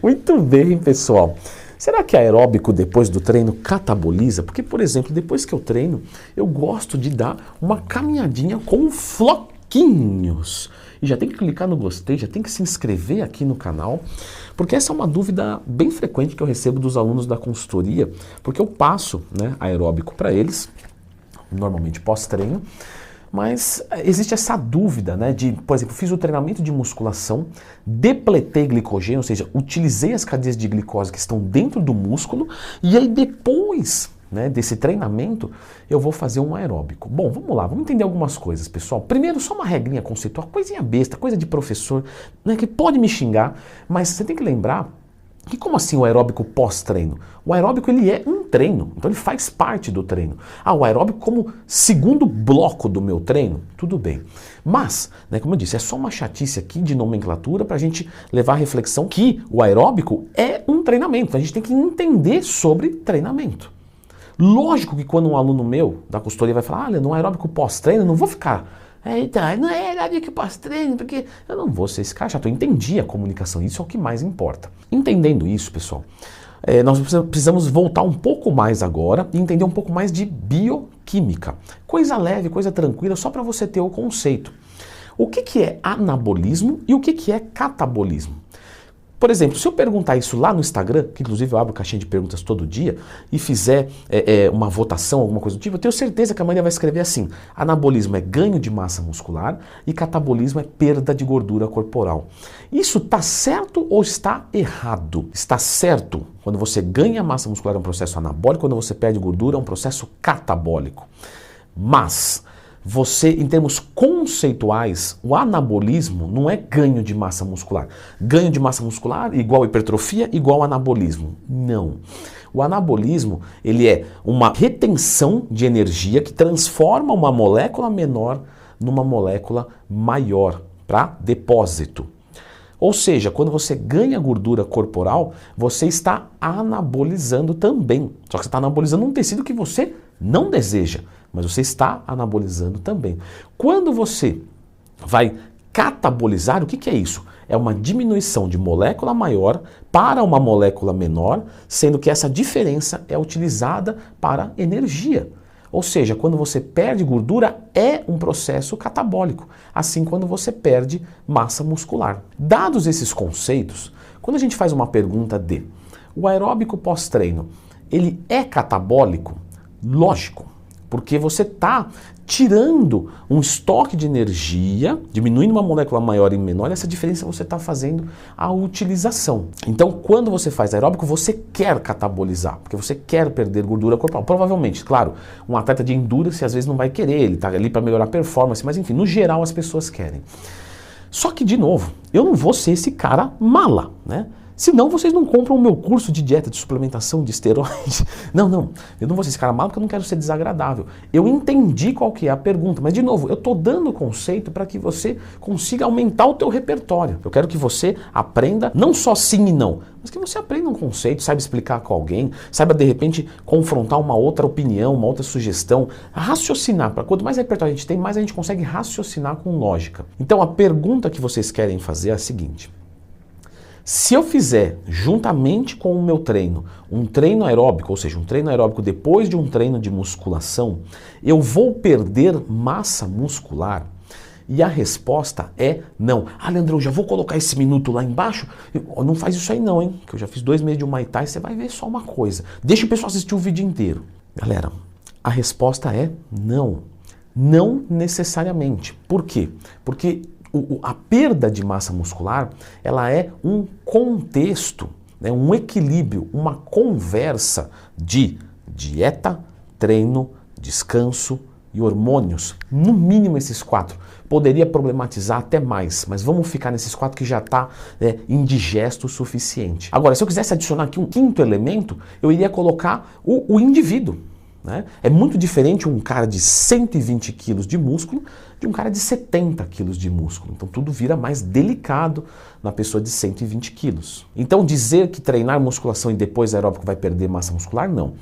Muito bem, pessoal. Será que aeróbico depois do treino cataboliza? Porque, por exemplo, depois que eu treino, eu gosto de dar uma caminhadinha com floquinhos. E já tem que clicar no gostei, já tem que se inscrever aqui no canal, porque essa é uma dúvida bem frequente que eu recebo dos alunos da consultoria, porque eu passo, né, aeróbico para eles, normalmente pós-treino, mas existe essa dúvida, né, de, por exemplo, fiz o treinamento de musculação, depletei glicogênio, ou seja, utilizei as cadeias de glicose que estão dentro do músculo, e aí depois, né, desse treinamento, eu vou fazer um aeróbico. Bom, vamos lá, vamos entender algumas coisas, pessoal. Primeiro, só uma regrinha conceitual, coisinha besta, coisa de professor, né, que pode me xingar, mas você tem que lembrar que como assim o aeróbico pós-treino? O aeróbico ele é um treino, então ele faz parte do treino. Ah, o aeróbico como segundo bloco do meu treino? Tudo bem. Mas, né, como eu disse, é só uma chatice aqui de nomenclatura para a gente levar a reflexão que o aeróbico é um treinamento. A gente tem que entender sobre treinamento. Lógico que quando um aluno meu da consultoria vai falar, no aeróbico pós-treino, eu não vou ficar... não é aeróbico pós-treino, porque eu não vou ser esse cara chato. Eu entendi a comunicação, isso é o que mais importa. Entendendo isso, pessoal, nós precisamos voltar um pouco mais agora e entender um pouco mais de bioquímica. Coisa leve, coisa tranquila, só para você ter o conceito. O que é anabolismo e o que é catabolismo? Por exemplo, se eu perguntar isso lá no Instagram, que inclusive eu abro caixinha de perguntas todo dia, e fizer uma votação, alguma coisa do tipo, eu tenho certeza que a maioria vai escrever assim: anabolismo é ganho de massa muscular e catabolismo é perda de gordura corporal. Isso está certo ou está errado? Está certo. Quando você ganha massa muscular é um processo anabólico, quando você perde gordura é um processo catabólico. Mas... você, em termos conceituais, o anabolismo não é ganho de massa muscular. Ganho de massa muscular igual hipertrofia, igual anabolismo. Não. O anabolismo, ele é uma retenção de energia que transforma uma molécula menor numa molécula maior para depósito. Ou seja, quando você ganha gordura corporal, você está anabolizando também. Só que você está anabolizando um tecido que você não deseja, mas você está anabolizando também. Quando você vai catabolizar, o que é isso? É uma diminuição de molécula maior para uma molécula menor, sendo que essa diferença é utilizada para energia. Ou seja, quando você perde gordura, é um processo catabólico, assim quando você perde massa muscular. Dados esses conceitos, quando a gente faz uma pergunta de o aeróbico pós-treino, ele é catabólico? Lógico, porque você está tirando um estoque de energia, diminuindo uma molécula maior e menor, essa diferença você está fazendo a utilização. Então, quando você faz aeróbico, você quer catabolizar, porque você quer perder gordura corporal. Provavelmente, claro, um atleta de endurance às vezes não vai querer, ele está ali para melhorar a performance, mas enfim, no geral as pessoas querem. Só que, de novo, eu não vou ser esse cara mala, né? Senão vocês não compram o meu curso de dieta, de suplementação, de esteroide. Não, eu não vou ser esse cara mal porque eu não quero ser desagradável. Eu entendi qual que é a pergunta, mas de novo, eu estou dando o conceito para que você consiga aumentar o teu repertório. Eu quero que você aprenda não só sim e não, mas que você aprenda um conceito, saiba explicar com alguém, saiba de repente confrontar uma outra opinião, uma outra sugestão, raciocinar. Para quanto mais repertório a gente tem, mais a gente consegue raciocinar com lógica. Então a pergunta que vocês querem fazer é a seguinte: se eu fizer, juntamente com o meu treino, um treino aeróbico, ou seja, um treino aeróbico depois de um treino de musculação, eu vou perder massa muscular? E a resposta é não. Ah, Leandrão, já vou colocar esse minuto lá embaixo? Não faz isso aí não, hein? Que eu já fiz 2 meses de Muay Thai, você vai ver só uma coisa. Deixa o pessoal assistir o vídeo inteiro. Galera, a resposta é não. Não necessariamente. Por quê? Porque a perda de massa muscular, ela é um contexto, né, um equilíbrio, uma conversa de dieta, treino, descanso e hormônios. No mínimo esses 4. Poderia problematizar até mais, mas vamos ficar nesses 4 que já está indigesto o suficiente. Agora, se eu quisesse adicionar aqui um 5º elemento, eu iria colocar o indivíduo. Né? É muito diferente um cara de 120 quilos de músculo de um cara de 70 quilos de músculo. Então tudo vira mais delicado na pessoa de 120 quilos. Então dizer que treinar musculação e depois aeróbico vai perder massa muscular, não.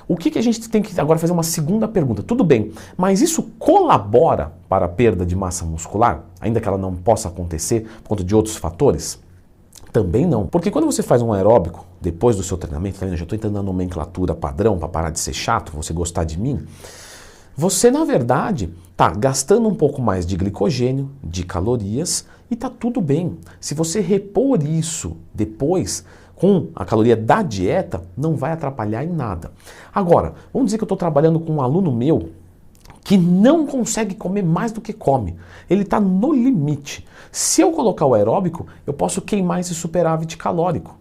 O que a gente tem que agora fazer uma segunda pergunta? Tudo bem, mas isso colabora para a perda de massa muscular, ainda que ela não possa acontecer por conta de outros fatores? Também não. Porque quando você faz um aeróbico, depois do seu treinamento, tá vendo? Eu já estou entrando na nomenclatura padrão para parar de ser chato, você gostar de mim. Você, na verdade, está gastando um pouco mais de glicogênio, de calorias, e está tudo bem. Se você repor isso depois com a caloria da dieta, não vai atrapalhar em nada. Agora, vamos dizer que eu estou trabalhando com um aluno meu que não consegue comer mais do que come. Ele está no limite. Se eu colocar o aeróbico, eu posso queimar esse superávit calórico.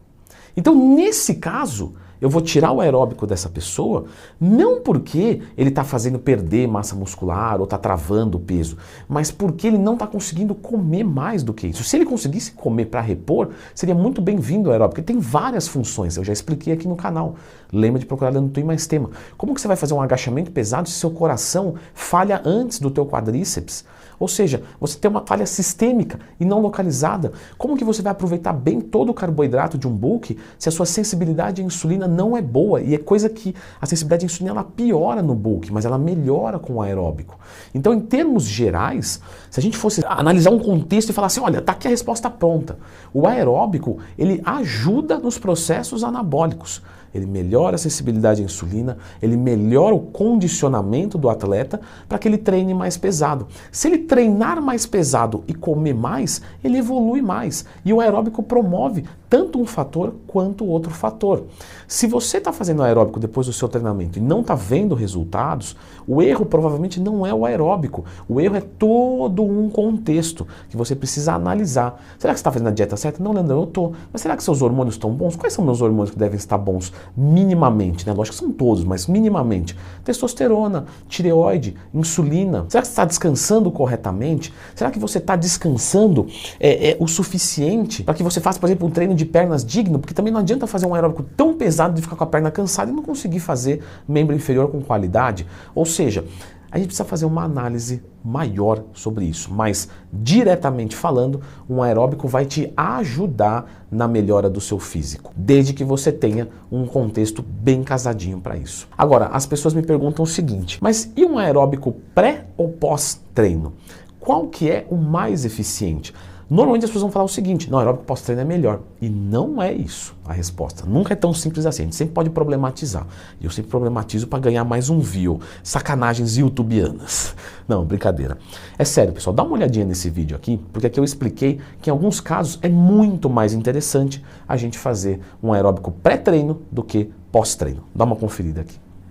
Então, nesse caso, eu vou tirar o aeróbico dessa pessoa, não porque ele está fazendo perder massa muscular ou está travando o peso, mas porque ele não está conseguindo comer mais do que isso. Se ele conseguisse comer para repor, seria muito bem-vindo o aeróbico, porque tem várias funções, eu já expliquei aqui no canal. Lembra de procurar dentro do Tu e Mais Tema. Como que você vai fazer um agachamento pesado se seu coração falha antes do teu quadríceps? Ou seja, você tem uma falha sistêmica e não localizada. Como que você vai aproveitar bem todo o carboidrato de um bulk se a sua sensibilidade à insulina não é boa? E é coisa que a sensibilidade à insulina ela piora no bulk, mas ela melhora com o aeróbico. Então, em termos gerais, se a gente fosse analisar um contexto e falar assim, olha, tá aqui a resposta pronta. O aeróbico, ele ajuda nos processos anabólicos. Ele melhora a sensibilidade à insulina, ele melhora o condicionamento do atleta para que ele treine mais pesado. Se ele treinar mais pesado e comer mais, ele evolui mais. E o aeróbico promove tanto um fator quanto outro fator. Se você está fazendo aeróbico depois do seu treinamento e não está vendo resultados, o erro provavelmente não é o aeróbico. O erro é todo um contexto que você precisa analisar. Será que você está fazendo a dieta certa? Não, Leandro, eu estou. Mas será que seus hormônios estão bons? Quais são meus hormônios que devem estar bons? Minimamente, né? Lógico que são todos, mas minimamente. Testosterona, tireoide, insulina. Será que você está descansando corretamente? Será que você está descansando o suficiente para que você faça, por exemplo, um treino de pernas digno? Porque também não adianta fazer um aeróbico tão pesado de ficar com a perna cansada e não conseguir fazer membro inferior com qualidade. Ou seja, a gente precisa fazer uma análise maior sobre isso, mas diretamente falando, um aeróbico vai te ajudar na melhora do seu físico, desde que você tenha um contexto bem casadinho para isso. Agora, as pessoas me perguntam o seguinte, mas e um aeróbico pré ou pós-treino? Qual que é o mais eficiente? Normalmente as pessoas vão falar o seguinte, não, aeróbico pós-treino é melhor. E não é isso a resposta. Nunca é tão simples assim. A gente sempre pode problematizar. E eu sempre problematizo para ganhar mais um view. Sacanagens youtubianas. Não, brincadeira. É sério, pessoal. Dá uma olhadinha nesse vídeo aqui, porque aqui eu expliquei que em alguns casos é muito mais interessante a gente fazer um aeróbico pré-treino do que pós-treino. Dá uma conferida aqui.